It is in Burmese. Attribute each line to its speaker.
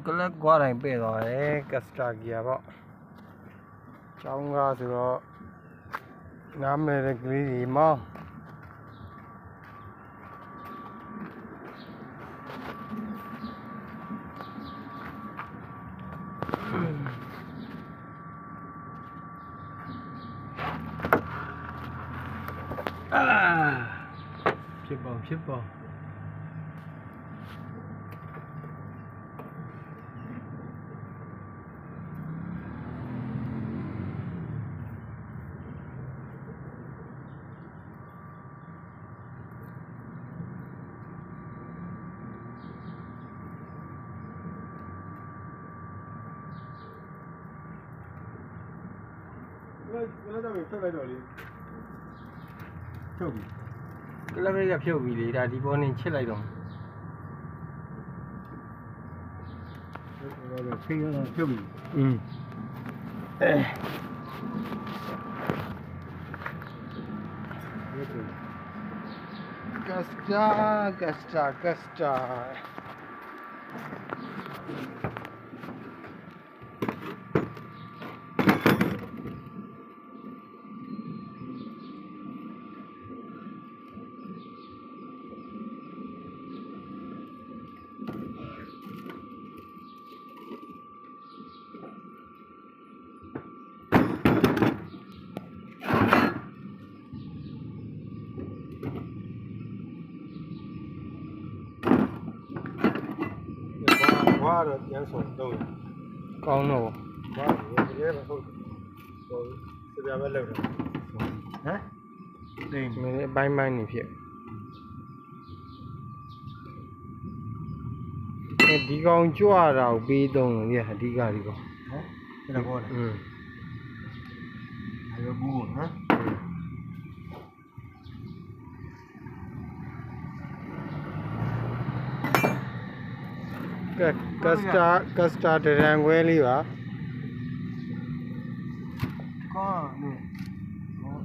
Speaker 1: ကလပ်ကွာတိုင်းပဲ့သွားတယ်ကစတာဂီယာပေါ့ကျောင်းကားဆိုတော့နားမလဲတဲ့ကလေးတွေမောင်းဖြစ်ပေါ်ဖြစ်ပေါ်
Speaker 2: ကလပ်တော့ဖြုတ်လိုက်တော့လေဖြုတ်ပြီ
Speaker 1: ကလပ်လေးကဖြုတ်ပြီလေဒါဒီပေါ်နေချစ်လိုက်တော့
Speaker 2: ဖိရတော့ဖြုတ်ပြီ
Speaker 1: ကစတာ
Speaker 2: ဝါတော့ပြန်ဆုံးတော့
Speaker 1: ကောင်းတော့
Speaker 2: ဝါဒီရဲမဟုတ်ဟိုစပြပဲလောက်တယ်ဟမ်နေ
Speaker 1: မင်းအပိုင်းနေဖြစ်ဒီကောင်ကြွတာကိုပေးသုံးလို့ရအဓိကဒီကောင်
Speaker 2: ဟမ်အဲ့ဒါဘောလားအဲ့ဒါဘူးဟမ်
Speaker 1: ကစတာတရံခွဲလေးပါ
Speaker 2: ကော